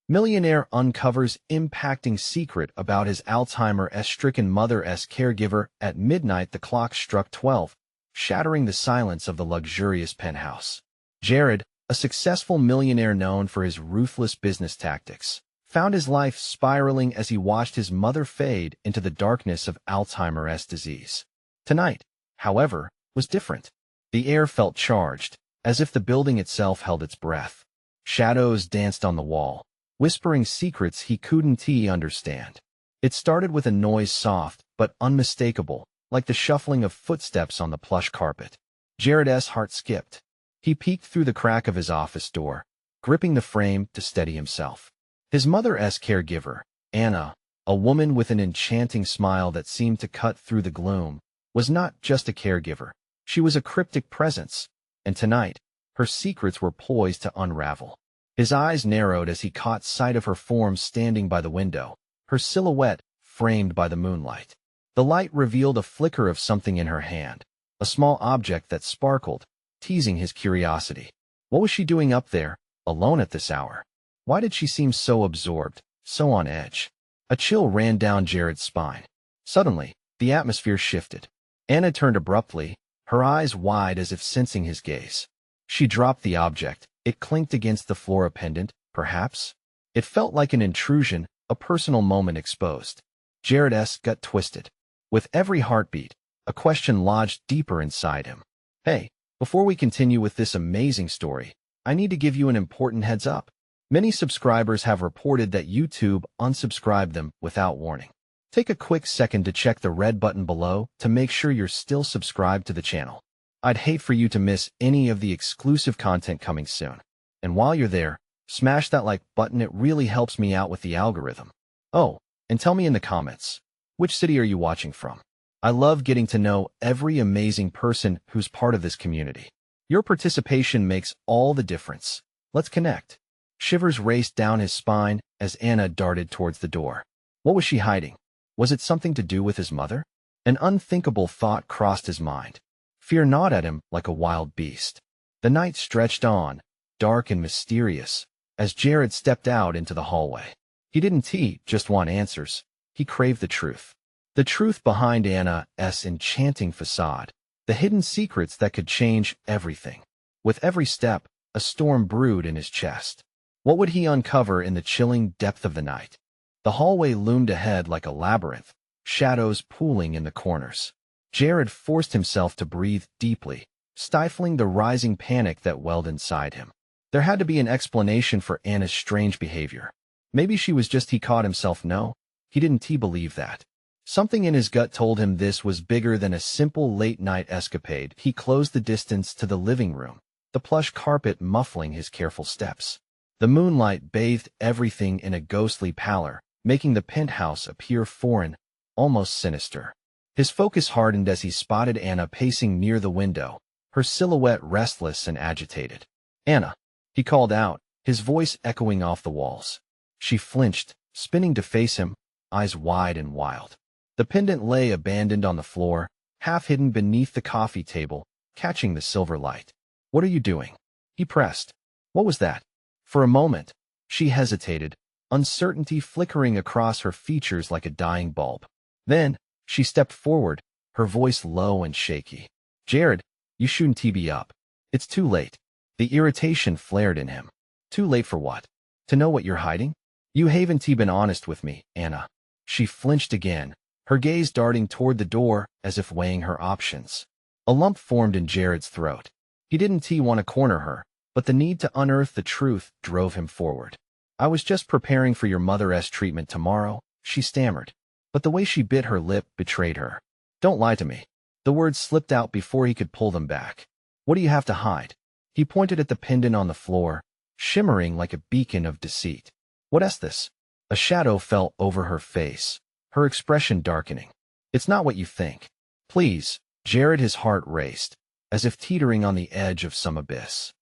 Millionaire uncovers impacting secret about his Alzheimer's-Stricken mother's caregiver. At midnight the clock struck 12, shattering the silence of the luxurious penthouse. Jared, a successful millionaire known for his ruthless business tactics, found his life spiraling as he watched his mother fade into the darkness of Alzheimer's disease. Tonight, however, was different. The air felt charged, as if the building itself held its breath. Shadows danced on the wall, whispering secrets he couldn't understand. It started with a noise soft but unmistakable, like the shuffling of footsteps on the plush carpet. Jared's heart skipped. He peeked through the crack of his office door, gripping the frame to steady himself. His mother's caregiver, Anna, a woman with an enchanting smile that seemed to cut through the gloom, was not just a caregiver. She was a cryptic presence, and tonight, her secrets were poised to unravel. His eyes narrowed as he caught sight of her form standing by the window, her silhouette framed by the moonlight. The light revealed a flicker of something in her hand, a small object that sparkled, teasing his curiosity. What was she doing up there, alone at this hour? Why did she seem so absorbed, so on edge? A chill ran down Jared's spine. Suddenly, the atmosphere shifted. Anna turned abruptly, her eyes wide as if sensing his gaze. She dropped the object. It clinked against the floor. A pendant, perhaps? It felt like an intrusion, a personal moment exposed. Jared's gut twisted. With every heartbeat, a question lodged deeper inside him. Hey, before we continue with this amazing story, I need to give you an important heads up. Many subscribers have reported that YouTube unsubscribed them without warning. Take a quick second to check the red button below to make sure you're still subscribed to the channel. I'd hate for you to miss any of the exclusive content coming soon. And while you're there, smash that like button. It really helps me out with the algorithm. Oh, and tell me in the comments, which city are you watching from? I love getting to know every amazing person who's part of this community. Your participation makes all the difference. Let's connect. Shivers raced down his spine as Anna darted towards the door. What was she hiding? Was it something to do with his mother? An unthinkable thought crossed his mind. Fear gnawed at him like a wild beast. The night stretched on, dark and mysterious, as Jared stepped out into the hallway. He didn't just want answers. He craved the truth. The truth behind Anna's enchanting facade. The hidden secrets that could change everything. With every step, a storm brewed in his chest. What would he uncover in the chilling depth of the night? The hallway loomed ahead like a labyrinth, shadows pooling in the corners. Jared forced himself to breathe deeply, stifling the rising panic that welled inside him. There had to be an explanation for Anna's strange behavior. Maybe she was just he caught himself. No, he didn't believe that. Something in his gut told him this was bigger than a simple late-night escapade. He closed the distance to the living room, the plush carpet muffling his careful steps. The moonlight bathed everything in a ghostly pallor, making the penthouse appear foreign, almost sinister. His focus hardened as he spotted Anna pacing near the window, her silhouette restless and agitated. "Anna," he called out, his voice echoing off the walls. She flinched, spinning to face him, eyes wide and wild. The pendant lay abandoned on the floor, half hidden beneath the coffee table, catching the silver light. "What are you doing?" he pressed. "What was that?" For a moment, she hesitated, uncertainty flickering across her features like a dying bulb. Then, she stepped forward, her voice low and shaky. "Jared, you shouldn't be up. It's too late." The irritation flared in him. "Too late for what? To know what you're hiding? You haven't been honest with me, Anna." She flinched again, her gaze darting toward the door as if weighing her options. A lump formed in Jared's throat. He didn't want to corner her, but the need to unearth the truth drove him forward. "I was just preparing for your mother's treatment tomorrow," she stammered. But the way she bit her lip betrayed her. "Don't lie to me." The words slipped out before he could pull them back. "What do you have to hide?" He pointed at the pendant on the floor, shimmering like a beacon of deceit. "What's this?" A shadow fell over her face, her expression darkening. "It's not what you think. Please." Jared, his heart raced, as if teetering on the edge of some abyss.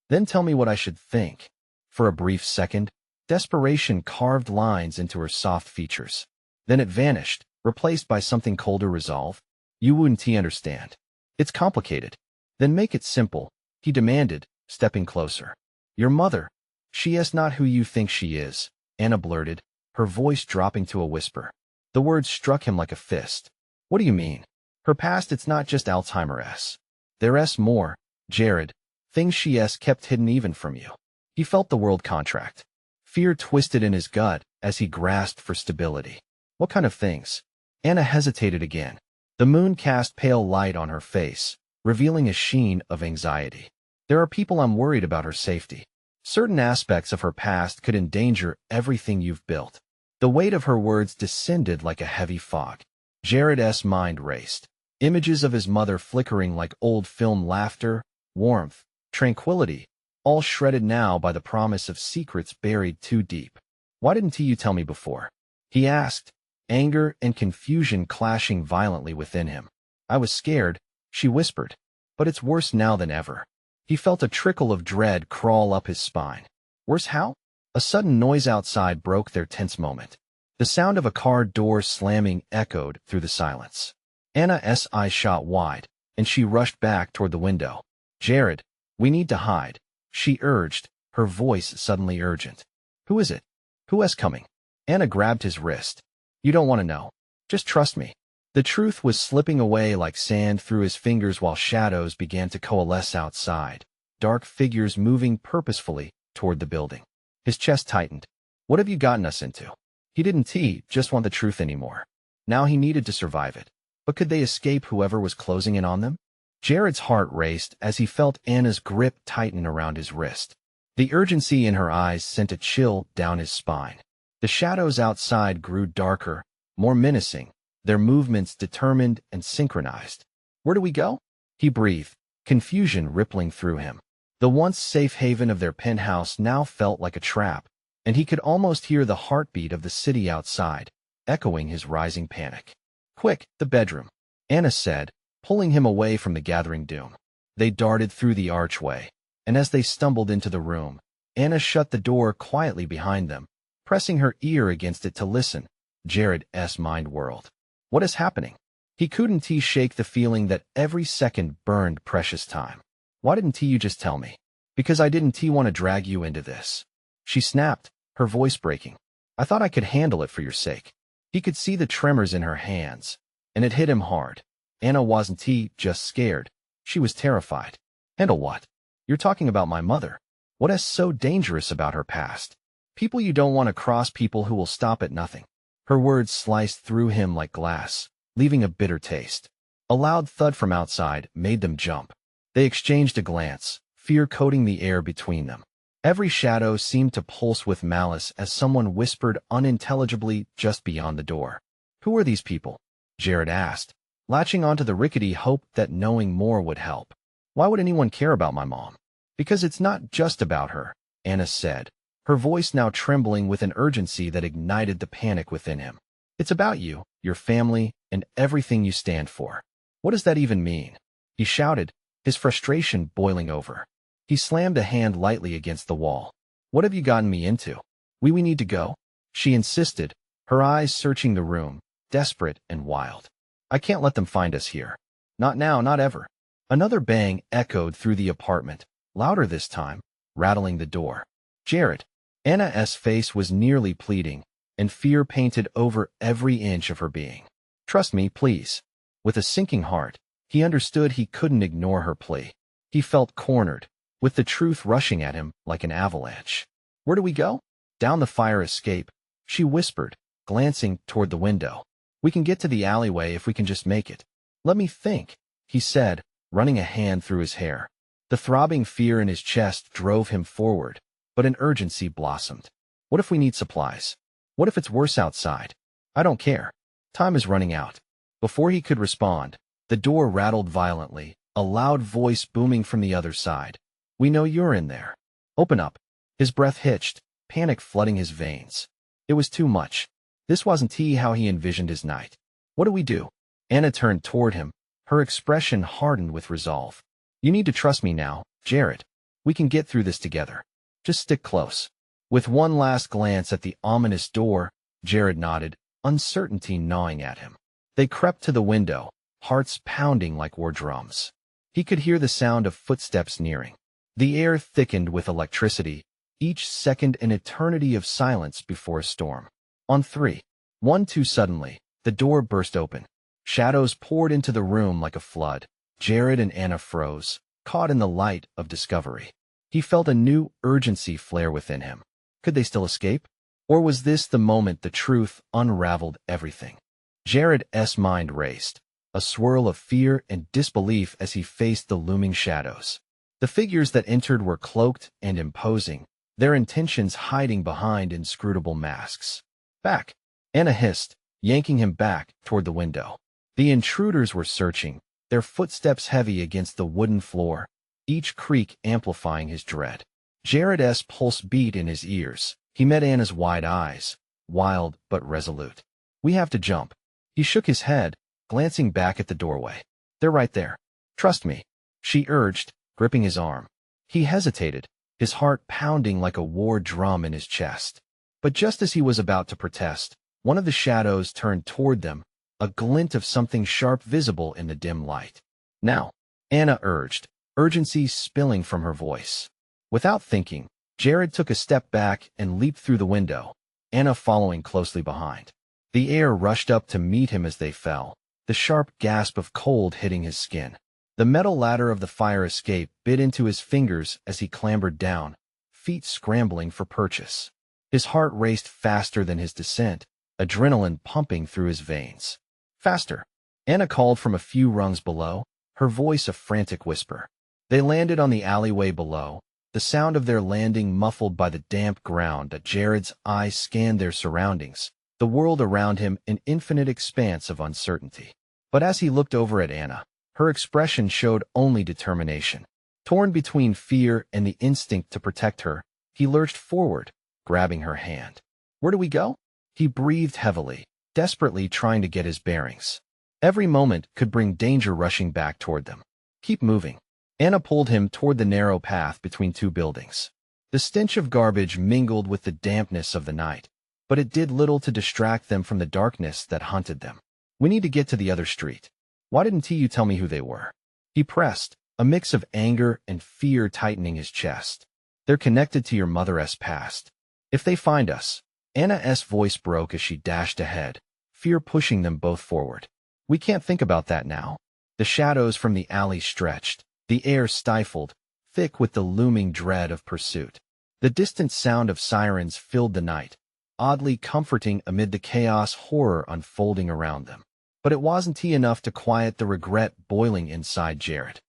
"Then tell me what I should think." For a brief second, desperation carved lines into her soft features. Then it vanished, replaced by something colder. "Resolve? You wouldn't understand. It's complicated." "Then make it simple," he demanded, stepping closer. "Your mother. She is not who you think she is, Anna blurted, her voice dropping to a whisper. The words struck him like a fist. What do you mean? Her past, it's not just Alzheimer's. There's more, Jared. Things she's kept hidden even from you. He felt the world contract. Fear twisted in his gut as he grasped for stability. What kind of things? Anna hesitated again. The moon cast pale light on her face, revealing a sheen of anxiety. There are people I'm worried about her safety. Certain aspects of her past could endanger everything you've built. The weight of her words descended like a heavy fog. Jared's mind raced. Images of his mother flickering like old film, laughter, warmth, tranquility, all shredded now by the promise of secrets buried too deep. Why didn't you tell me before? He asked, anger and confusion clashing violently within him. I was scared, she whispered, but it's worse now than ever. He felt a trickle of dread crawl up his spine. Worse how? A sudden noise outside broke their tense moment. The sound of a car door slamming echoed through the silence. Anna's eyes shot wide, and she rushed back toward the window. Jared, we need to hide, she urged, her voice suddenly urgent. Who is it? Who is coming? Anna grabbed his wrist. You don't want to know. Just trust me. The truth was slipping away like sand through his fingers while shadows began to coalesce outside, dark figures moving purposefully toward the building. His chest tightened. What have you gotten us into? He didn't just want the truth anymore. Now he needed to survive it. But could they escape whoever was closing in on them? Jared's heart raced as he felt Anna's grip tighten around his wrist. The urgency in her eyes sent a chill down his spine. The shadows outside grew darker, more menacing, their movements determined and synchronized. Where do we go? He breathed, confusion rippling through him. The once safe haven of their penthouse now felt like a trap, and he could almost hear the heartbeat of the city outside, echoing his rising panic. Quick, the bedroom, Anna said, pulling him away from the gathering doom. They darted through the archway, and as they stumbled into the room, Anna shut the door quietly behind them, pressing her ear against it to listen. Jared's mind whirled. What is happening? He couldn't shake the feeling that every second burned precious time. Why didn't you just tell me? Because I didn't want to drag you into this. She snapped, her voice breaking. I thought I could handle it for your sake. He could see the tremors in her hands, and it hit him hard. Anna wasn't just scared. She was terrified. Handle what? You're talking about my mother. What is so dangerous about her past? People you don't want to cross, people who will stop at nothing. Her words sliced through him like glass, leaving a bitter taste. A loud thud from outside made them jump. They exchanged a glance, fear coating the air between them. Every shadow seemed to pulse with malice as someone whispered unintelligibly just beyond the door. Who are these people? Jared asked, latching onto the rickety hope that knowing more would help. Why would anyone care about my mom? Because it's not just about her, Anna said, her voice now trembling with an urgency that ignited the panic within him. It's about you, your family, and everything you stand for. What does that even mean? He shouted, his frustration boiling over. He slammed a hand lightly against the wall. What have you gotten me into? We need to go, she insisted, her eyes searching the room, desperate and wild. I can't let them find us here. Not now, not ever. Another bang echoed through the apartment, louder this time, rattling the door. Jared. Anna's face was nearly pleading, and fear painted over every inch of her being. Trust me, please. With a sinking heart, he understood he couldn't ignore her plea. He felt cornered, with the truth rushing at him like an avalanche. Where do we go? Down the fire escape, she whispered, glancing toward the window. We can get to the alleyway if we can just make it. Let me think, he said, running a hand through his hair. The throbbing fear in his chest drove him forward, but an urgency blossomed. What if we need supplies? What if it's worse outside? I don't care. Time is running out. Before he could respond, the door rattled violently, a loud voice booming from the other side. We know you're in there. Open up. His breath hitched, panic flooding his veins. It was too much. This wasn't how he envisioned his night. What do we do? Anna turned toward him, her expression hardened with resolve. You need to trust me now, Jared. We can get through this together. Just stick close. With one last glance at the ominous door, Jared nodded, uncertainty gnawing at him. They crept to the window, hearts pounding like war drums. He could hear the sound of footsteps nearing. The air thickened with electricity, each second an eternity of silence before a storm. On 3, 1, 2 suddenly, the door burst open. Shadows poured into the room like a flood. Jared and Anna froze, caught in the light of discovery. He felt a new urgency flare within him. Could they still escape? Or was this the moment the truth unraveled everything? Jared's mind raced, a swirl of fear and disbelief as he faced the looming shadows. The figures that entered were cloaked and imposing, their intentions hiding behind inscrutable masks. Back! Anna hissed, yanking him back toward the window. The intruders were searching, their footsteps heavy against the wooden floor, each creak amplifying his dread. Jared's pulse beat in his ears. He met Anna's wide eyes, wild but resolute. We have to jump. He shook his head, glancing back at the doorway. They're right there. Trust me, she urged, gripping his arm. He hesitated, his heart pounding like a war drum in his chest. But just as he was about to protest, one of the shadows turned toward them, a glint of something sharp visible in the dim light. Now, Anna urged, urgency spilling from her voice. Without thinking, Jared took a step back and leaped through the window, Anna following closely behind. The air rushed up to meet him as they fell, the sharp gasp of cold hitting his skin. The metal ladder of the fire escape bit into his fingers as he clambered down, feet scrambling for purchase. His heart raced faster than his descent, adrenaline pumping through his veins. Faster! Anna called from a few rungs below, her voice a frantic whisper. They landed on the alleyway below, the sound of their landing muffled by the damp ground as Jared's eyes scanned their surroundings, the world around him an infinite expanse of uncertainty. But as he looked over at Anna, her expression showed only determination. Torn between fear and the instinct to protect her, he lurched forward, grabbing her hand. Where do we go? He breathed heavily, desperately trying to get his bearings. Every moment could bring danger rushing back toward them. Keep moving. Anna pulled him toward the narrow path between two buildings. The stench of garbage mingled with the dampness of the night, but it did little to distract them from the darkness that hunted them. We need to get to the other street. Why didn't you tell me who they were? He pressed, a mix of anger and fear tightening his chest. They're connected to your mother's past. If they find us, Anna's voice broke as she dashed ahead, fear pushing them both forward. We can't think about that now. The shadows from the alley stretched, the air stifled, thick with the looming dread of pursuit. The distant sound of sirens filled the night, oddly comforting amid the chaos horror unfolding around them. But it wasn't enough to quiet the regret boiling inside Jared.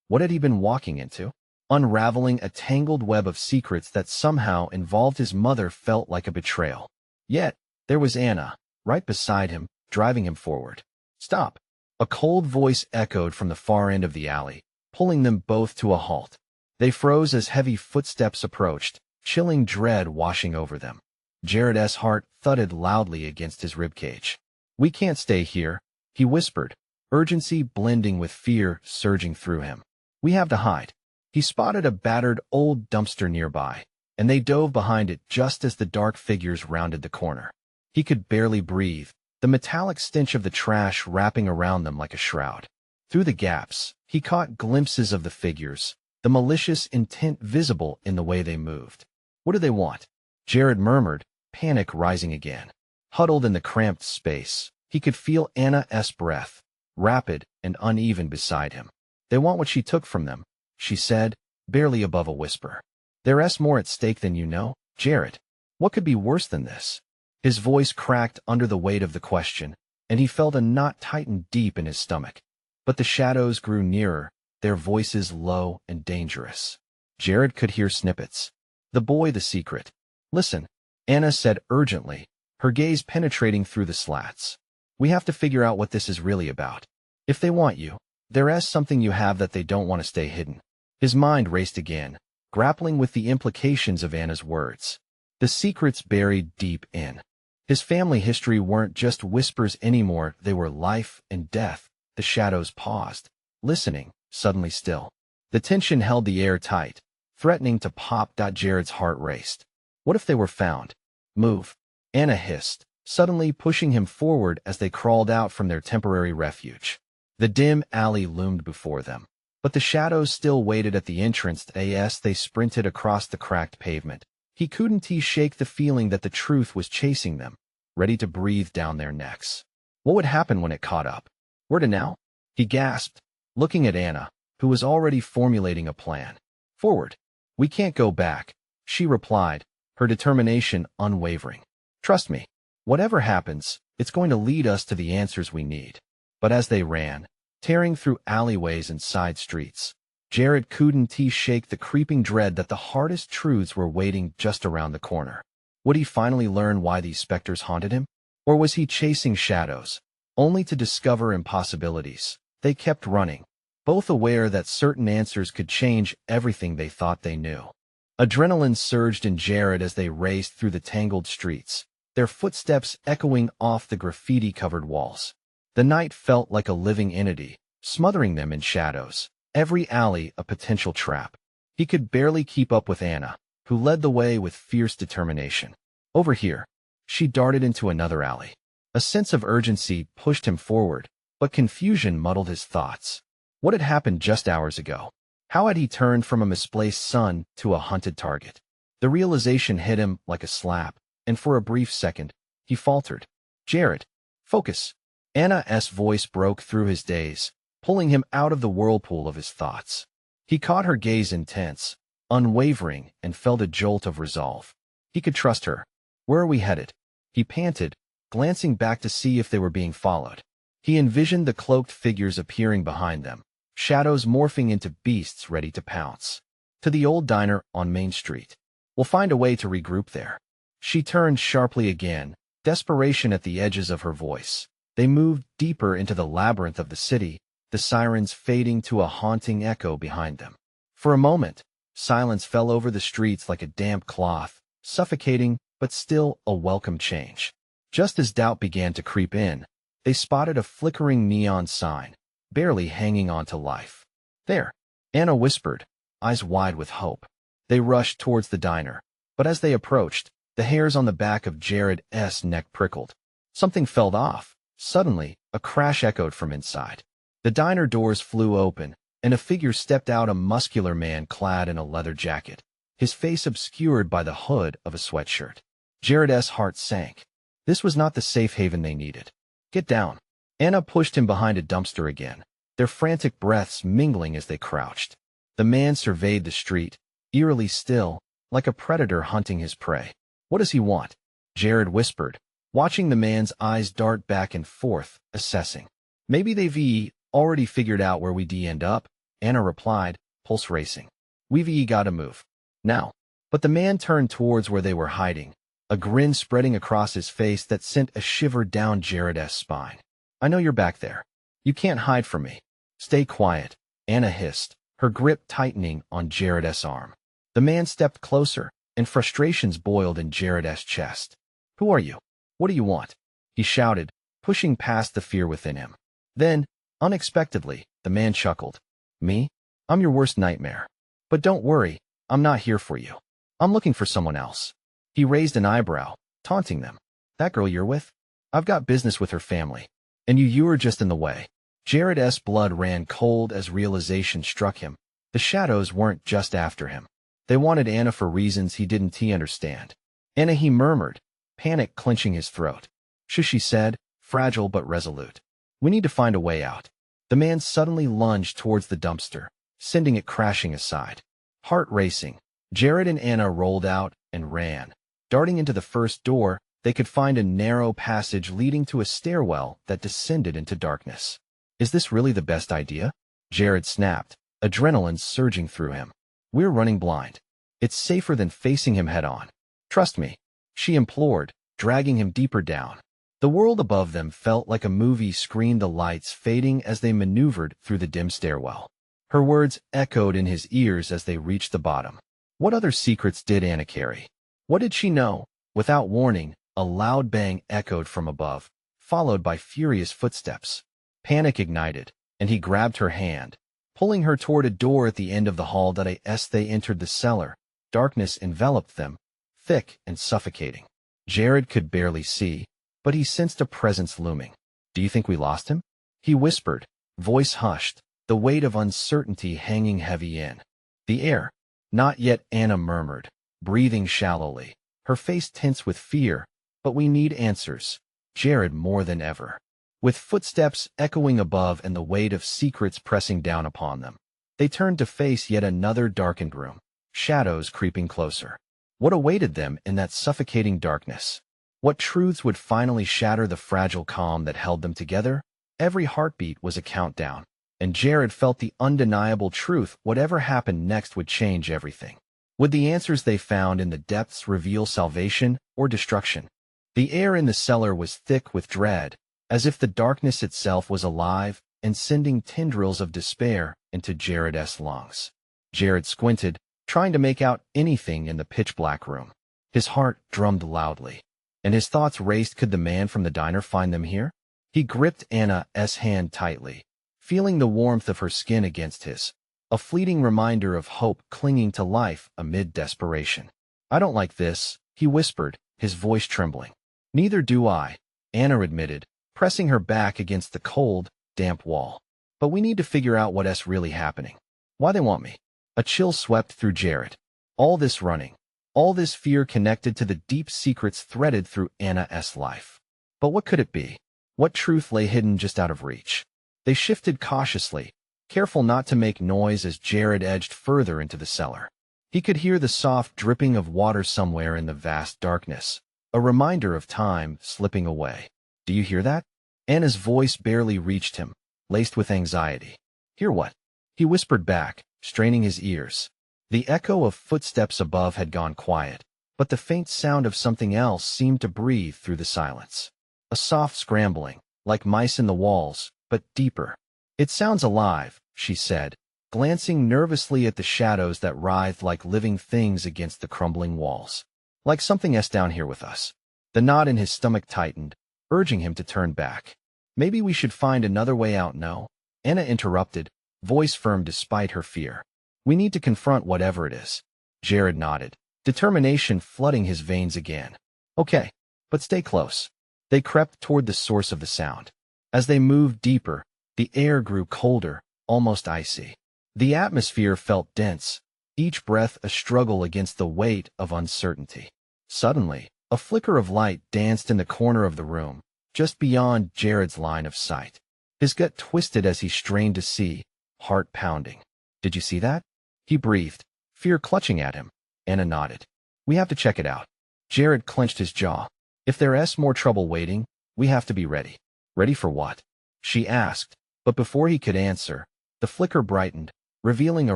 What had he been walking into? Unraveling a tangled web of secrets that somehow involved his mother felt like a betrayal. Yet, there was Anna, right beside him, driving him forward. Stop! A cold voice echoed from the far end of the alley, pulling them both to a halt. They froze as heavy footsteps approached, chilling dread washing over them. Jared's heart thudded loudly against his ribcage. We can't stay here, he whispered, urgency blending with fear surging through him. We have to hide. He spotted a battered old dumpster nearby, and they dove behind it just as the dark figures rounded the corner. He could barely breathe, the metallic stench of the trash wrapping around them like a shroud. Through the gaps, he caught glimpses of the figures, the malicious intent visible in the way they moved. What do they want? Jared murmured, panic rising again. Huddled in the cramped space, he could feel Anna's breath, rapid and uneven beside him. They want what she took from them, she said, barely above a whisper. There's more at stake than you know, Jared. What could be worse than this? His voice cracked under the weight of the question, and he felt a knot tighten deep in his stomach. But the shadows grew nearer, their voices low and dangerous. Jared could hear snippets. The boy, the secret. Listen, Anna said urgently, her gaze penetrating through the slats. We have to figure out what this is really about. If they want you, there's something you have that they don't want to stay hidden. His mind raced again, grappling with the implications of Anna's words. The secrets buried deep in. His family history weren't just whispers anymore, they were life and death. The shadows paused, listening, suddenly still. The tension held the air tight, threatening to pop. Jared's heart raced. What if they were found? Move, Anna hissed, suddenly pushing him forward as they crawled out from their temporary refuge. The dim alley loomed before them, but the shadows still waited at the entrance as they sprinted across the cracked pavement, He couldn't shake the feeling that the truth was chasing them, ready to breathe down their necks. What would happen when it caught up? Where to now? He gasped, looking at Anna, who was already formulating a plan. Forward. We can't go back, she replied, her determination unwavering. Trust me. Whatever happens, it's going to lead us to the answers we need. But as they ran, tearing through alleyways and side streets, Jared couldn't shake the creeping dread that the hardest truths were waiting just around the corner. Would he finally learn why these specters haunted him? Or was he chasing shadows, only to discover impossibilities? They kept running, both aware that certain answers could change everything they thought they knew. Adrenaline surged in Jared as they raced through the tangled streets, their footsteps echoing off the graffiti-covered walls. The night felt like a living entity, smothering them in shadows, every alley a potential trap. He could barely keep up with Anna, who led the way with fierce determination. Over here. She darted into another alley. A sense of urgency pushed him forward, but confusion muddled his thoughts. What had happened just hours ago? How had he turned from a misplaced son to a hunted target? The realization hit him like a slap, and for a brief second, he faltered. Jared, focus. Anna's voice broke through his daze, pulling him out of the whirlpool of his thoughts. He caught her gaze intense, unwavering, and felt a jolt of resolve. He could trust her. Where are we headed? He panted, glancing back to see if they were being followed. He envisioned the cloaked figures appearing behind them, shadows morphing into beasts ready to pounce. To the old diner on Main Street. We'll find a way to regroup there. She turned sharply again, desperation at the edges of her voice. They moved deeper into the labyrinth of the city, the sirens fading to a haunting echo behind them. For a moment, silence fell over the streets like a damp cloth, suffocating, but still a welcome change. Just as doubt began to creep in, they spotted a flickering neon sign, barely hanging on to life. There, Anna whispered, eyes wide with hope. They rushed towards the diner, but as they approached, the hairs on the back of Jared's neck prickled. Something fell off. Suddenly, a crash echoed from inside. The diner doors flew open, and a figure stepped out, a muscular man clad in a leather jacket, his face obscured by the hood of a sweatshirt. Jared's heart sank. This was not the safe haven they needed. Get down. Anna pushed him behind a dumpster again, their frantic breaths mingling as they crouched. The man surveyed the street, eerily still, like a predator hunting his prey. What does he want? Jared whispered, watching the man's eyes dart back and forth, assessing. Maybe they've already figured out where we'd end up, Anna replied, pulse racing. We've gotta move. Now. But the man turned towards where they were hiding, a grin spreading across his face that sent a shiver down Jared's spine. I know you're back there. You can't hide from me. Stay quiet, Anna hissed, her grip tightening on Jared's arm. The man stepped closer, and frustrations boiled in Jared's chest. Who are you? What do you want? He shouted, pushing past the fear within him. Then, unexpectedly, the man chuckled. Me? I'm your worst nightmare. But don't worry, I'm not here for you. I'm looking for someone else. He raised an eyebrow, taunting them. That girl you're with? I've got business with her family. And you were just in the way. Jared's blood ran cold as realization struck him. The shadows weren't just after him. They wanted Anna for reasons he didn't understand. Anna, he murmured, panic clenching his throat. Shush, she said, fragile but resolute. We need to find a way out. The man suddenly lunged towards the dumpster, sending it crashing aside. Heart racing, Jared and Anna rolled out and ran. Darting into the first door, they could find a narrow passage leading to a stairwell that descended into darkness. Is this really the best idea? Jared snapped, adrenaline surging through him. We're running blind. It's safer than facing him head-on. Trust me, she implored, dragging him deeper down. The world above them felt like a movie screen, the lights fading as they maneuvered through the dim stairwell. Her words echoed in his ears as they reached the bottom. What other secrets did Anna carry? What did she know? Without warning, a loud bang echoed from above, followed by furious footsteps. Panic ignited, and he grabbed her hand, pulling her toward a door at the end of the hall. As they entered the cellar, darkness enveloped them, thick and suffocating. Jared could barely see, but he sensed a presence looming. Do you think we lost him? He whispered, voice hushed, the weight of uncertainty hanging heavy in the air. Not yet, Anna murmured, breathing shallowly, her face tense with fear. But we need answers, Jared, more than ever. With footsteps echoing above and the weight of secrets pressing down upon them, they turned to face yet another darkened room, shadows creeping closer. What awaited them in that suffocating darkness? What truths would finally shatter the fragile calm that held them together? Every heartbeat was a countdown, and Jared felt the undeniable truth: whatever happened next would change everything. Would the answers they found in the depths reveal salvation or destruction? The air in the cellar was thick with dread, as if the darkness itself was alive and sending tendrils of despair into Jared's lungs. Jared squinted, trying to make out anything in the pitch-black room. His heart drummed loudly, and his thoughts raced. Could the man from the diner find them here? He gripped Anna's hand tightly, feeling the warmth of her skin against his, a fleeting reminder of hope clinging to life amid desperation. "I don't like this," he whispered, his voice trembling. "Neither do I," Anna admitted, pressing her back against the cold, damp wall. "But we need to figure out what's really happening. Why they want me." A chill swept through Jared. All this running, all this fear connected to the deep secrets threaded through Anna's life. But what could it be? What truth lay hidden just out of reach? They shifted cautiously, careful not to make noise as Jared edged further into the cellar. He could hear the soft dripping of water somewhere in the vast darkness, a reminder of time slipping away. "Do you hear that?" Anna's voice barely reached him, laced with anxiety. "Hear what?" He whispered back, straining his ears. The echo of footsteps above had gone quiet, but the faint sound of something else seemed to breathe through the silence. A soft scrambling, like mice in the walls, but deeper. "It sounds alive," she said, glancing nervously at the shadows that writhed like living things against the crumbling walls. "Like something's down here with us." The knot in his stomach tightened, urging him to turn back. "Maybe we should find another way out." "No," Anna interrupted, voice firm despite her fear. "We need to confront whatever it is." Jared nodded, determination flooding his veins again. "Okay, but stay close." They crept toward the source of the sound. As they moved deeper, the air grew colder, almost icy. The atmosphere felt dense, each breath a struggle against the weight of uncertainty. Suddenly, a flicker of light danced in the corner of the room, just beyond Jared's line of sight. His gut twisted as he strained to see, heart pounding. "Did you see that?" he breathed, fear clutching at him. Anna nodded. "We have to check it out." Jared clenched his jaw. "If there's more trouble waiting, we have to be ready." "Ready for what?" she asked, but before he could answer, the flicker brightened, revealing a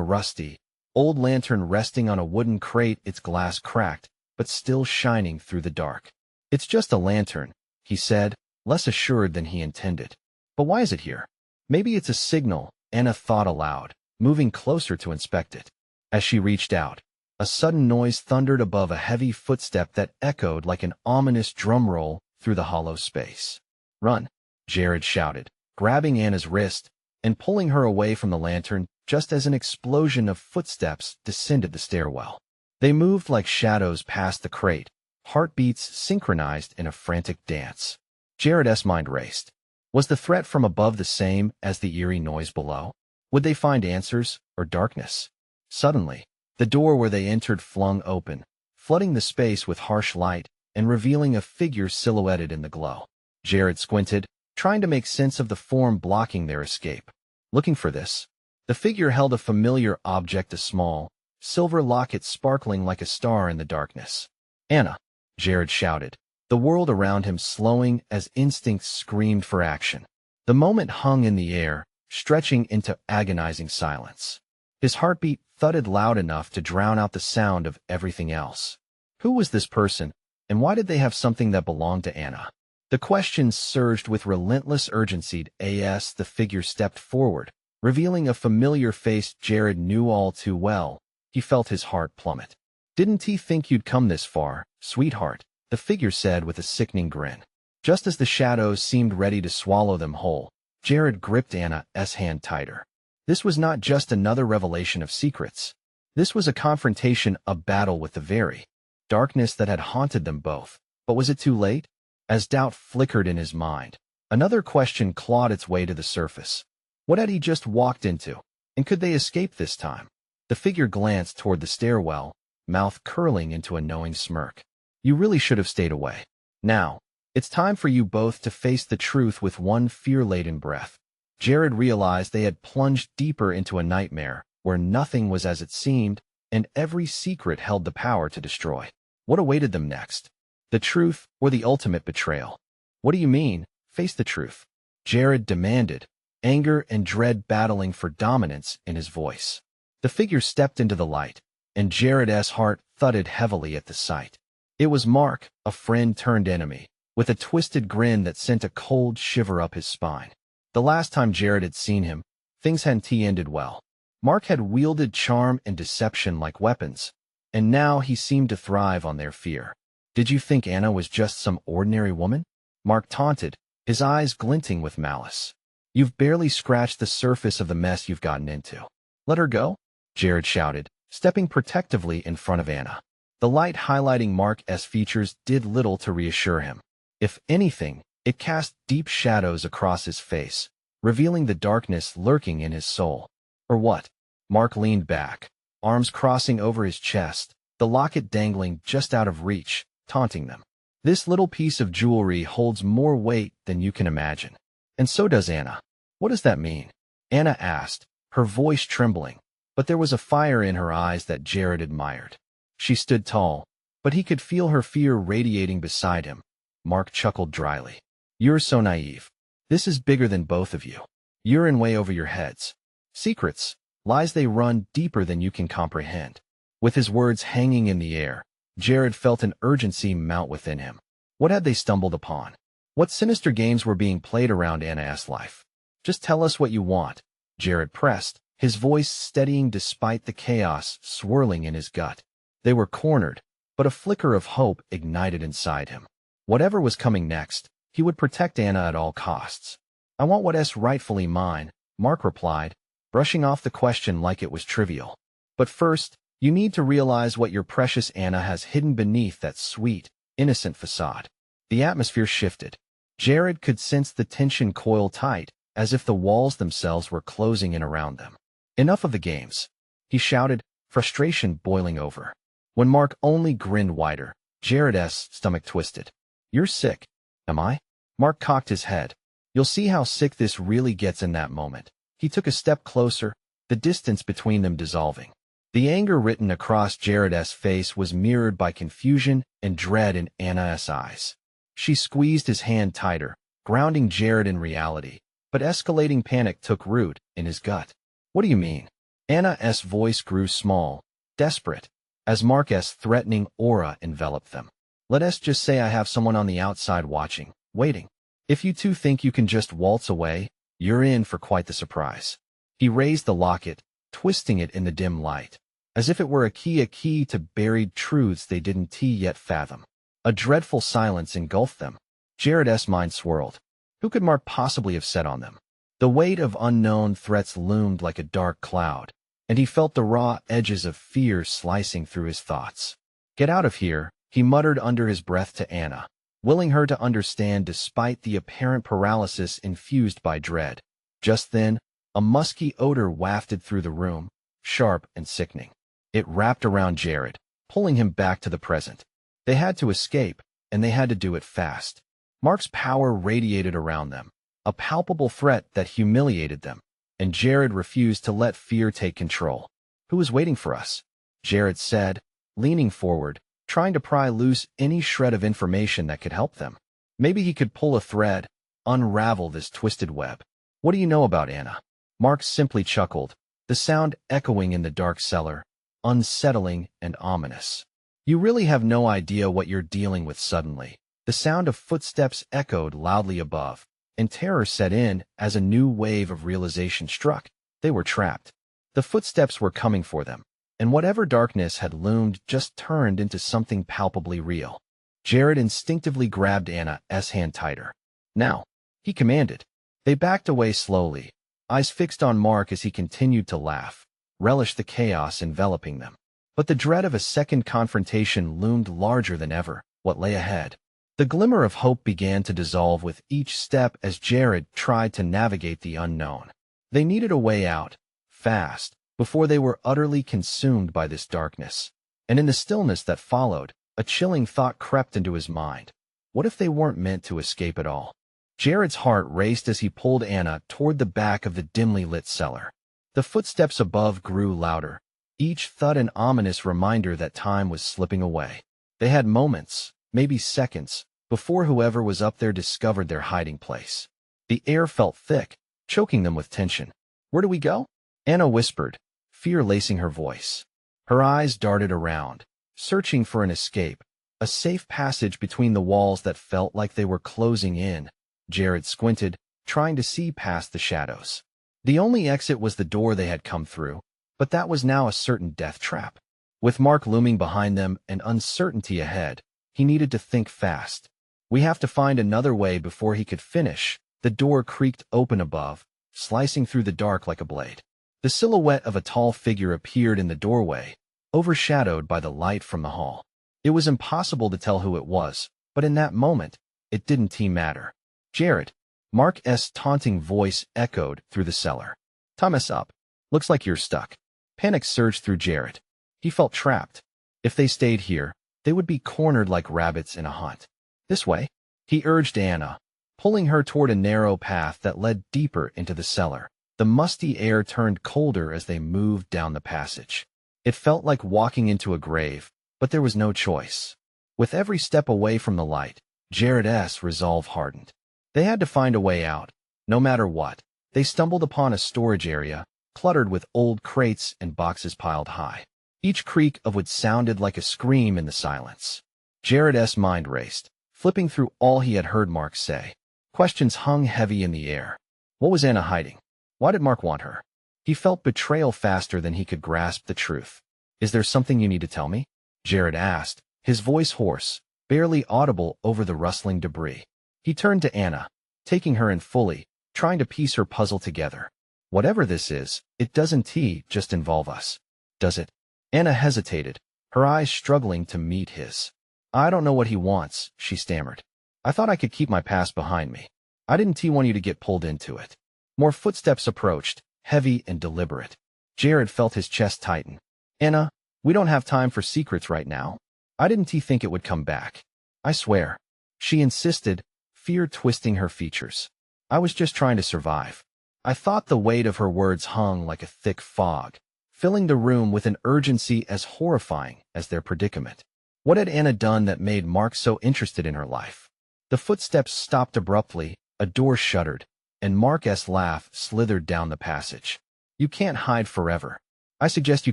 rusty, old lantern resting on a wooden crate, its glass cracked, but still shining through the dark. "It's just a lantern," he said, less assured than he intended. "But why is it here?" "Maybe it's a signal," Anna thought aloud, moving closer to inspect it. As she reached out, a sudden noise thundered above, a heavy footstep that echoed like an ominous drum roll through the hollow space. "Run," Jared shouted, grabbing Anna's wrist and pulling her away from the lantern just as an explosion of footsteps descended the stairwell. They moved like shadows past the crate, heartbeats synchronized in a frantic dance. Jared's mind raced. Was the threat from above the same as the eerie noise below? Would they find answers or darkness? Suddenly, the door where they entered flung open, flooding the space with harsh light and revealing a figure silhouetted in the glow. Jared squinted, trying to make sense of the form blocking their escape. Looking for this? The figure held a familiar object, a small, silver locket sparkling like a star in the darkness. "Anna!" Jared shouted, the world around him slowing as instincts screamed for action. The moment hung in the air, stretching into agonizing silence. His heartbeat thudded loud enough to drown out the sound of everything else. Who was this person, and why did they have something that belonged to Anna? The questions surged with relentless urgency. As the figure stepped forward, revealing a familiar face Jared knew all too well, he felt his heart plummet. "Didn't he think you'd come this far, sweetheart?" the figure said with a sickening grin. Just as the shadows seemed ready to swallow them whole, Jared gripped Anna's hand tighter. This was not just another revelation of secrets. This was a confrontation, a battle with the very darkness that had haunted them both. But was it too late? As doubt flickered in his mind, another question clawed its way to the surface. What had he just walked into? And could they escape this time? The figure glanced toward the stairwell, mouth curling into a knowing smirk. You really should have stayed away. Now, it's time for you both to face the truth with one fear-laden breath. Jared realized they had plunged deeper into a nightmare where nothing was as it seemed, and every secret held the power to destroy. What awaited them next? The truth or the ultimate betrayal? What do you mean, face the truth? Jared demanded, anger and dread battling for dominance in his voice. The figure stepped into the light, and Jared's heart thudded heavily at the sight. It was Mark, a friend turned enemy, with a twisted grin that sent a cold shiver up his spine. The last time Jared had seen him, things hadn't ended well. Mark had wielded charm and deception like weapons, and now he seemed to thrive on their fear. Did you think Anna was just some ordinary woman? Mark taunted, his eyes glinting with malice. You've barely scratched the surface of the mess you've gotten into. Let her go? Jared shouted, stepping protectively in front of Anna. The light highlighting Mark's features did little to reassure him. If anything, it cast deep shadows across his face, revealing the darkness lurking in his soul. Or what? Mark leaned back, arms crossing over his chest, the locket dangling just out of reach, taunting them. This little piece of jewelry holds more weight than you can imagine. And so does Anna. What does that mean? Anna asked, her voice trembling, but there was a fire in her eyes that Jared admired. She stood tall, but he could feel her fear radiating beside him. Mark chuckled dryly. You're so naive. This is bigger than both of you. You're in way over your heads. Secrets, lies, they run deeper than you can comprehend. With his words hanging in the air, Jared felt an urgency mount within him. What had they stumbled upon? What sinister games were being played around Anna's life? Just tell us what you want, Jared pressed, his voice steadying despite the chaos swirling in his gut. They were cornered, but a flicker of hope ignited inside him. Whatever was coming next, he would protect Anna at all costs. I want what's rightfully mine, Mark replied, brushing off the question like it was trivial. But first, you need to realize what your precious Anna has hidden beneath that sweet, innocent facade. The atmosphere shifted. Jared could sense the tension coil tight, as if the walls themselves were closing in around them. Enough of the games, he shouted, frustration boiling over. When Mark only grinned wider, Jared's stomach twisted. You're sick. Am I? Mark cocked his head. You'll see how sick this really gets in that moment. He took a step closer, the distance between them dissolving. The anger written across Jared's face was mirrored by confusion and dread in Anna's eyes. She squeezed his hand tighter, grounding Jared in reality, but escalating panic took root in his gut. What do you mean? Anna's voice grew small, desperate, as Mark's threatening aura enveloped them. Let's just say I have someone on the outside watching, waiting. If you two think you can just waltz away, you're in for quite the surprise. He raised the locket, twisting it in the dim light, as if it were a key to buried truths they didn't yet fathom. A dreadful silence engulfed them. Jared's mind swirled. Who could Mark possibly have set on them? The weight of unknown threats loomed like a dark cloud, and he felt the raw edges of fear slicing through his thoughts. Get out of here, he muttered under his breath to Anna, willing her to understand despite the apparent paralysis infused by dread. Just then, a musky odor wafted through the room, sharp and sickening. It wrapped around Jared, pulling him back to the present. They had to escape, and they had to do it fast. Mark's power radiated around them, a palpable threat that humiliated them, and Jared refused to let fear take control. Who is waiting for us? Jared said, leaning forward, trying to pry loose any shred of information that could help them. Maybe he could pull a thread, unravel this twisted web. What do you know about Anna? Mark simply chuckled, the sound echoing in the dark cellar, unsettling and ominous. You really have no idea what you're dealing with. Suddenly, the sound of footsteps echoed loudly above, and terror set in as a new wave of realization struck. They were trapped. The footsteps were coming for them, and whatever darkness had loomed just turned into something palpably real. Jared instinctively grabbed Anna's hand tighter. Now, he commanded. They backed away slowly, eyes fixed on Mark as he continued to laugh, relish the chaos enveloping them. But the dread of a second confrontation loomed larger than ever. What lay ahead? The glimmer of hope began to dissolve with each step as Jared tried to navigate the unknown. They needed a way out, fast, before they were utterly consumed by this darkness. And in the stillness that followed, a chilling thought crept into his mind. What if they weren't meant to escape at all? Jared's heart raced as he pulled Anna toward the back of the dimly lit cellar. The footsteps above grew louder, each thud an ominous reminder that time was slipping away. They had moments, maybe seconds, before whoever was up there discovered their hiding place. The air felt thick, choking them with tension. "Where do we go?" Anna whispered, fear lacing her voice. Her eyes darted around, searching for an escape, a safe passage between the walls that felt like they were closing in. Jared squinted, trying to see past the shadows. The only exit was the door they had come through, but that was now a certain death trap. With Mark looming behind them and uncertainty ahead, he needed to think fast. "We have to find another way." Before he could finish, the door creaked open above, slicing through the dark like a blade. The silhouette of a tall figure appeared in the doorway, overshadowed by the light from the hall. It was impossible to tell who it was, but in that moment, it didn't matter. "Jared," Mark's taunting voice echoed through the cellar. "Time us up. Looks like you're stuck." Panic surged through Jared. He felt trapped. If they stayed here, they would be cornered like rabbits in a hunt. "This way," he urged Anna, pulling her toward a narrow path that led deeper into the cellar. The musty air turned colder as they moved down the passage. It felt like walking into a grave, but there was no choice. With every step away from the light, Jared's resolve hardened. They had to find a way out, no matter what. They stumbled upon a storage area, cluttered with old crates and boxes piled high. Each creak of wood sounded like a scream in the silence. Jared's mind raced, flipping through all he had heard Mark say. Questions hung heavy in the air. What was Anna hiding? Why did Mark want her? He felt betrayal faster than he could grasp the truth. "Is there something you need to tell me?" Jared asked, his voice hoarse, barely audible over the rustling debris. He turned to Anna, taking her in fully, trying to piece her puzzle together. "Whatever this is, it doesn't just involve us, does it?" Anna hesitated, her eyes struggling to meet his. "I don't know what he wants," she stammered. "I thought I could keep my past behind me. I didn't want you to get pulled into it." More footsteps approached, heavy and deliberate. Jared felt his chest tighten. "Anna, we don't have time for secrets right now. I didn't think it would come back. I swear," she insisted, fear twisting her features. "I was just trying to survive." I thought the weight of her words hung like a thick fog, filling the room with an urgency as horrifying as their predicament. What had Anna done that made Mark so interested in her life? The footsteps stopped abruptly, a door shuttered, and Mark's laugh slithered down the passage. "You can't hide forever. I suggest you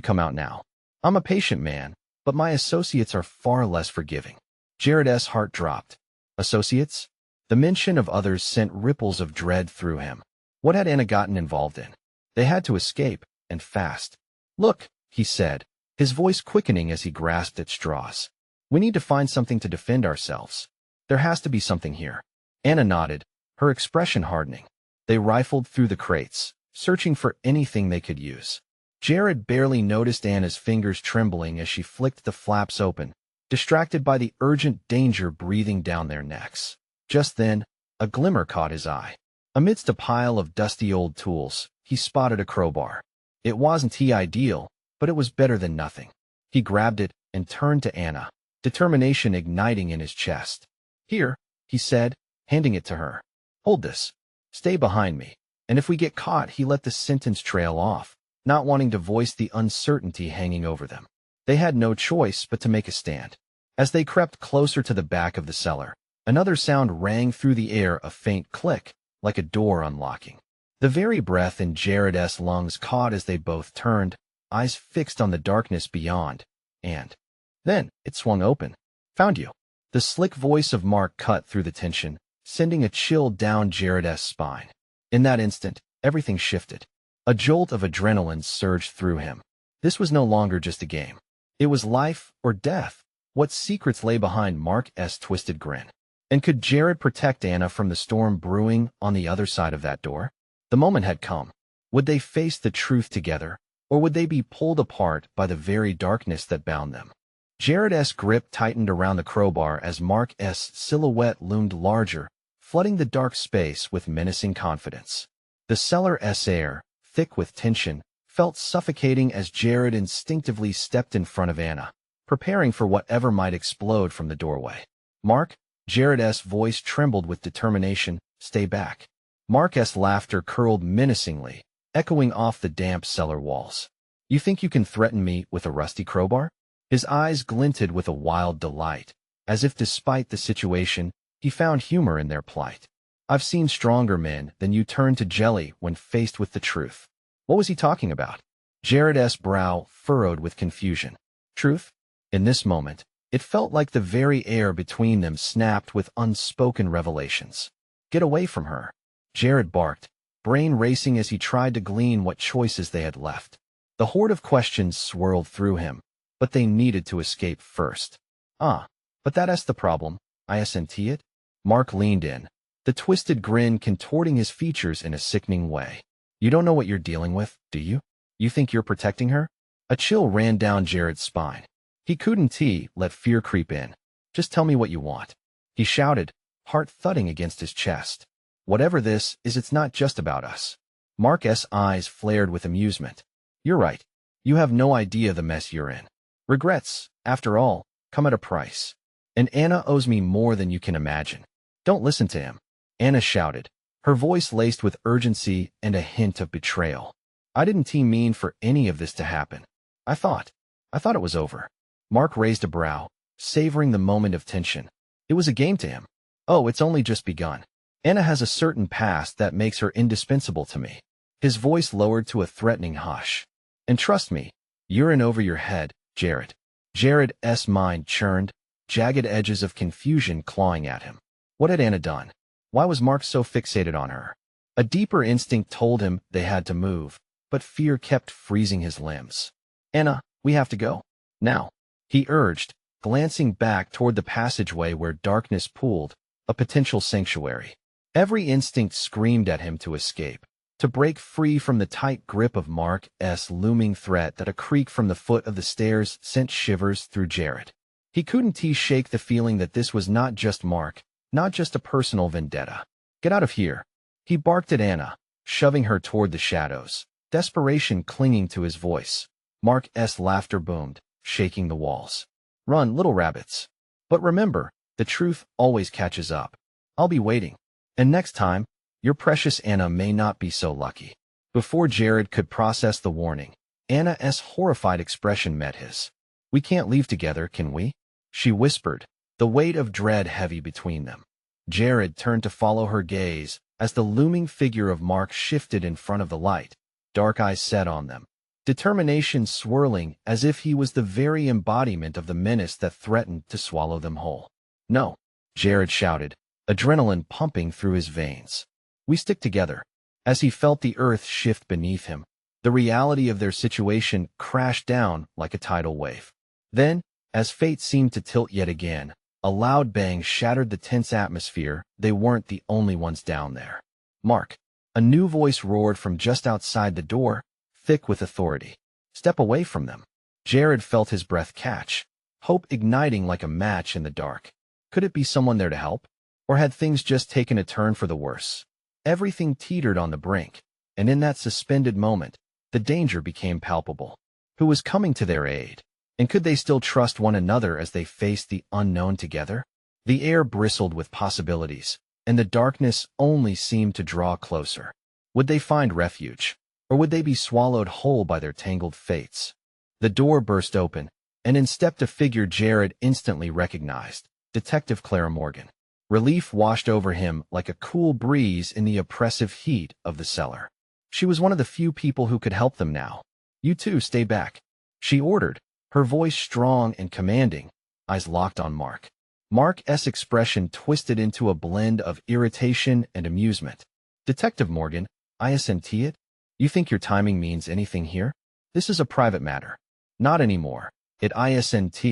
come out now. I'm a patient man, but my associates are far less forgiving." Jared's heart dropped. Associates? The mention of others sent ripples of dread through him. What had Anna gotten involved in? They had to escape, and fast. "Look," he said, his voice quickening as he grasped at straws. "We need to find something to defend ourselves. There has to be something here." Anna nodded, her expression hardening. They rifled through the crates, searching for anything they could use. Jared barely noticed Anna's fingers trembling as she flicked the flaps open, distracted by the urgent danger breathing down their necks. Just then, a glimmer caught his eye. Amidst a pile of dusty old tools, he spotted a crowbar. It wasn't ideal, but it was better than nothing. He grabbed it and turned to Anna, determination igniting in his chest. "Here," he said, handing it to her. "Hold this. Stay behind me." And if we get caught, he let the sentence trail off, not wanting to voice the uncertainty hanging over them. They had no choice but to make a stand. As they crept closer to the back of the cellar, another sound rang through the air, a faint click, like a door unlocking. The very breath in Jared's lungs caught as they both turned, eyes fixed on the darkness beyond, and then it swung open. "Found you." The slick voice of Mark cut through the tension, sending a chill down Jared's spine. In that instant, everything shifted. A jolt of adrenaline surged through him. This was no longer just a game. It was life or death. What secrets lay behind Mark's twisted grin? And could Jared protect Anna from the storm brewing on the other side of that door? The moment had come. Would they face the truth together, or would they be pulled apart by the very darkness that bound them? Jared's grip tightened around the crowbar as Mark's silhouette loomed larger, flooding the dark space with menacing confidence. The cellar's air, thick with tension, felt suffocating as Jared instinctively stepped in front of Anna, preparing for whatever might explode from the doorway. Mark? Jared's voice trembled with determination. Stay back. Mark's laughter curled menacingly, echoing off the damp cellar walls. You think you can threaten me with a rusty crowbar? His eyes glinted with a wild delight, as if despite the situation, he found humor in their plight. I've seen stronger men than you turn to jelly when faced with the truth. What was he talking about? Jared's brow furrowed with confusion. Truth? In this moment, it felt like the very air between them snapped with unspoken revelations. Get away from her, Jared barked, brain racing as he tried to glean what choices they had left. The horde of questions swirled through him, but they needed to escape first. But that's the problem, isn't it? Mark leaned in, the twisted grin contorting his features in a sickening way. You don't know what you're dealing with, do you? You think you're protecting her? A chill ran down Jared's spine. He couldn't let fear creep in. Just tell me what you want, he shouted, heart thudding against his chest. Whatever this is, it's not just about us. Mark's eyes flared with amusement. You're right. You have no idea the mess you're in. Regrets, after all, come at a price. And Anna owes me more than you can imagine. Don't listen to him, Anna shouted, her voice laced with urgency and a hint of betrayal. I didn't mean for any of this to happen. I thought it was over. Mark raised a brow, savoring the moment of tension. It was a game to him. Oh, it's only just begun. Anna has a certain past that makes her indispensable to me. His voice lowered to a threatening hush. And trust me, you're in over your head, Jared. Jared's mind churned, jagged edges of confusion clawing at him. What had Anna done? Why was Mark so fixated on her? A deeper instinct told him they had to move, but fear kept freezing his limbs. Anna, we have to go. Now, he urged, glancing back toward the passageway where darkness pooled, a potential sanctuary. Every instinct screamed at him to escape, to break free from the tight grip of Mark's looming threat that a creak from the foot of the stairs sent shivers through Jared. He couldn't shake the feeling that this was not just Mark, not just a personal vendetta. Get out of here, he barked at Anna, shoving her toward the shadows, desperation clinging to his voice. Mark's laughter boomed, shaking the walls. Run, little rabbits. But remember, the truth always catches up. I'll be waiting. And next time, your precious Anna may not be so lucky. Before Jared could process the warning, Anna's horrified expression met his. We can't leave together, can we? She whispered, the weight of dread heavy between them. Jared turned to follow her gaze as the looming figure of Mark shifted in front of the light, dark eyes set on them, determination swirling as if he was the very embodiment of the menace that threatened to swallow them whole. No, Jared shouted, adrenaline pumping through his veins. We stick together. As he felt the earth shift beneath him, the reality of their situation crashed down like a tidal wave. Then, as fate seemed to tilt yet again, a loud bang shattered the tense atmosphere. They weren't the only ones down there. Mark, a new voice roared from just outside the door, thick with authority. Step away from them. Jared felt his breath catch, hope igniting like a match in the dark. Could it be someone there to help? Or had things just taken a turn for the worse? Everything teetered on the brink, and in that suspended moment, the danger became palpable. Who was coming to their aid? And could they still trust one another as they faced the unknown together? The air bristled with possibilities, and the darkness only seemed to draw closer. Would they find refuge? Or would they be swallowed whole by their tangled fates? The door burst open, and in stepped a figure Jared instantly recognized, Detective Clara Morgan. Relief washed over him like a cool breeze in the oppressive heat of the cellar. She was one of the few people who could help them now. You two stay back, she ordered, her voice strong and commanding, eyes locked on Mark. Mark's expression twisted into a blend of irritation and amusement. Detective Morgan, isn't it? You think your timing means anything here? This is a private matter. Not anymore. It isn't,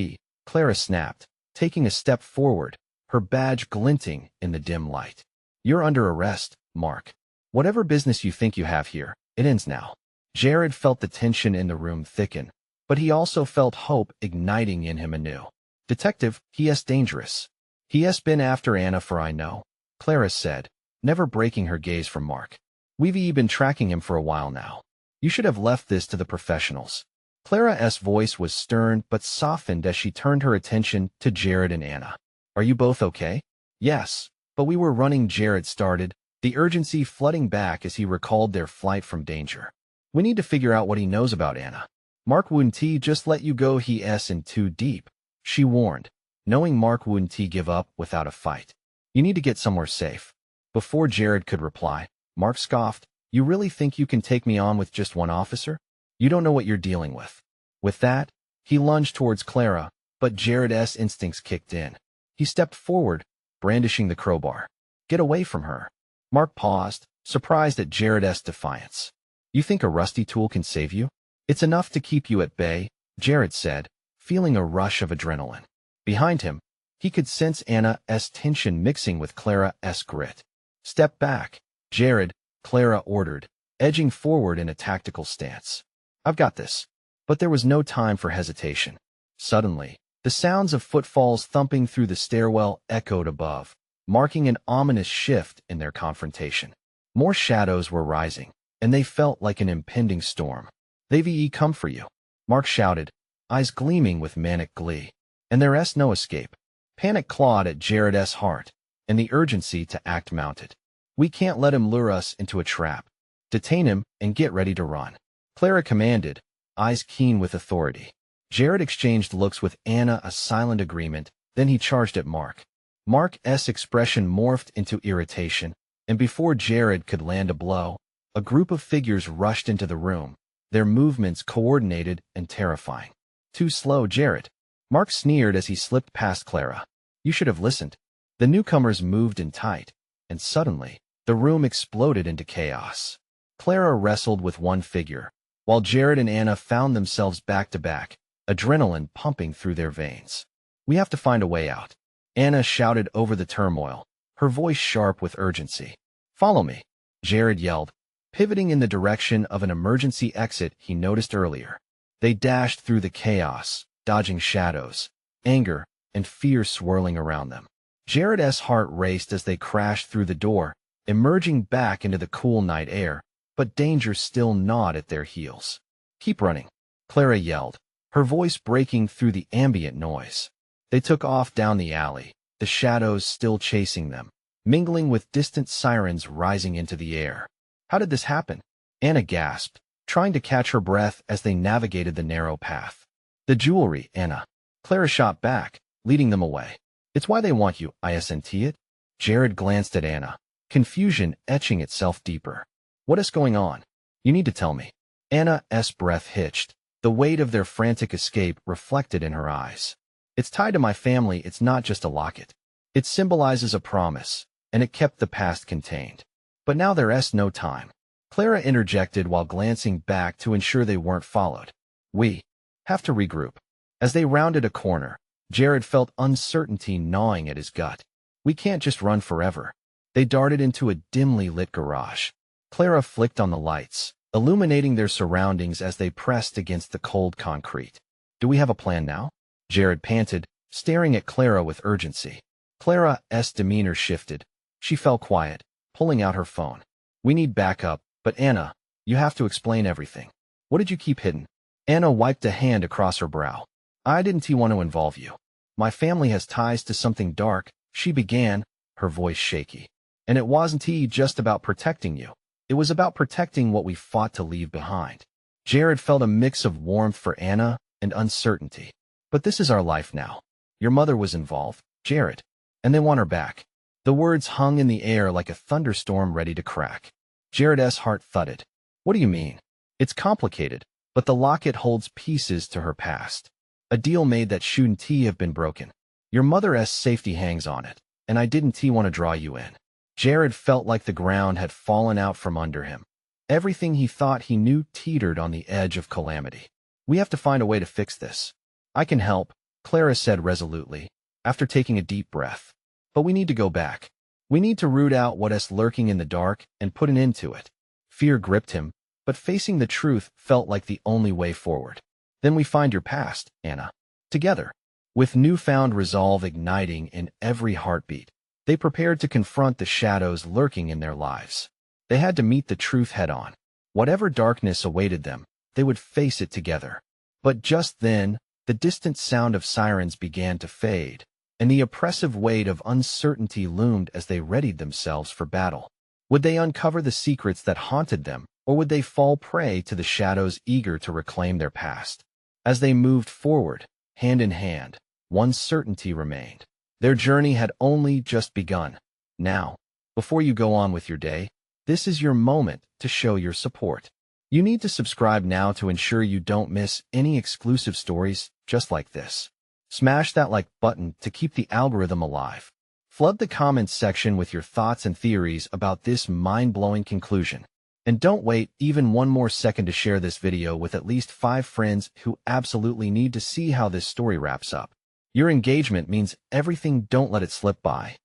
Clara snapped, taking a step forward, her badge glinting in the dim light. You're under arrest, Mark. Whatever business you think you have here, it ends now. Jared felt the tension in the room thicken, but he also felt hope igniting in him anew. Detective, he's dangerous. He has been after Anna for I know, Clara said, never breaking her gaze from Mark. We've been tracking him for a while now. You should have left this to the professionals. Clara's voice was stern but softened as she turned her attention to Jared and Anna. Are you both okay? Yes, but we were running, Jared started, the urgency flooding back as he recalled their flight from danger. We need to figure out what he knows about Anna. Mark wouldn't just let you go, he's in too deep, she warned, knowing Mark wouldn't give up without a fight. You need to get somewhere safe. Before Jared could reply, Mark scoffed, you really think you can take me on with just one officer? You don't know what you're dealing with. With that, he lunged towards Clara, but Jared's instincts kicked in. He stepped forward, brandishing the crowbar. Get away from her. Mark paused, surprised at Jared's defiance. You think a rusty tool can save you? It's enough to keep you at bay, Jared said, feeling a rush of adrenaline. Behind him, he could sense Anna's tension mixing with Clara's grit. Step back, Jared, Clara ordered, edging forward in a tactical stance. I've got this. But there was no time for hesitation. Suddenly, the sounds of footfalls thumping through the stairwell echoed above, marking an ominous shift in their confrontation. More shadows were rising, and they felt like an impending storm. They've come for you, Mark shouted, eyes gleaming with manic glee. And there's no escape. Panic clawed at Jared's heart, and the urgency to act mounted. We can't let him lure us into a trap. Detain him and get ready to run, Clara commanded, eyes keen with authority. Jared exchanged looks with Anna, a silent agreement, then he charged at Mark. Mark's expression morphed into irritation, and before Jared could land a blow, a group of figures rushed into the room, their movements coordinated and terrifying. Too slow, Jared. Mark sneered as he slipped past Clara. You should have listened. The newcomers moved in tight, and suddenly, the room exploded into chaos. Clara wrestled with one figure, while Jared and Anna found themselves back to back, adrenaline pumping through their veins. We have to find a way out, Anna shouted over the turmoil, her voice sharp with urgency. Follow me, Jared yelled, pivoting in the direction of an emergency exit he noticed earlier. They dashed through the chaos, dodging shadows, anger, and fear swirling around them. Jared's heart raced as they crashed through the door, emerging back into the cool night air, but danger still gnawed at their heels. Keep running, Clara yelled, her voice breaking through the ambient noise. They took off down the alley, the shadows still chasing them, mingling with distant sirens rising into the air. How did this happen? Anna gasped, trying to catch her breath as they navigated the narrow path. The jewelry, Anna. Clara shot back, leading them away. It's why they want you, isn't it? Jared glanced at Anna, confusion etching itself deeper. What is going on? You need to tell me. Anna's breath hitched, the weight of their frantic escape reflected in her eyes. It's tied to my family, it's not just a locket. It symbolizes a promise, and it kept the past contained. But now there's no time. Clara interjected while glancing back to ensure they weren't followed. We have to regroup. As they rounded a corner, Jared felt uncertainty gnawing at his gut. We can't just run forever. They darted into a dimly lit garage. Clara flicked on the lights, illuminating their surroundings as they pressed against the cold concrete. Do we have a plan now? Jared panted, staring at Clara with urgency. Clara's demeanor shifted. She fell quiet, pulling out her phone. We need backup, but Anna, you have to explain everything. What did you keep hidden? Anna wiped a hand across her brow. I didn't want to involve you. My family has ties to something dark, she began, her voice shaky. And it wasn't just about protecting you. It was about protecting what we fought to leave behind. Jared felt a mix of warmth for Anna and uncertainty. But this is our life now. Your mother was involved, Jared, and they want her back. The words hung in the air like a thunderstorm ready to crack. Jared's heart thudded. What do you mean? It's complicated, but the locket holds pieces to her past. A deal made that shouldn't have been broken. Your mother's safety hangs on it, and I didn't want to draw you in. Jared felt like the ground had fallen out from under him. Everything he thought he knew teetered on the edge of calamity. We have to find a way to fix this. I can help, Clara said resolutely, after taking a deep breath. But we need to go back. We need to root out what's lurking in the dark and put an end to it. Fear gripped him, but facing the truth felt like the only way forward. Then we find your past, Anna. Together. With newfound resolve igniting in every heartbeat, they prepared to confront the shadows lurking in their lives. They had to meet the truth head-on. Whatever darkness awaited them, they would face it together. But just then, the distant sound of sirens began to fade, and the oppressive weight of uncertainty loomed as they readied themselves for battle. Would they uncover the secrets that haunted them, or would they fall prey to the shadows eager to reclaim their past? As they moved forward, hand in hand, one certainty remained. Their journey had only just begun. Now, before you go on with your day, this is your moment to show your support. You need to subscribe now to ensure you don't miss any exclusive stories just like this. Smash that like button to keep the algorithm alive. Flood the comments section with your thoughts and theories about this mind-blowing conclusion. And don't wait even one more second to share this video with at least 5 friends who absolutely need to see how this story wraps up. Your engagement means everything. Don't let it slip by.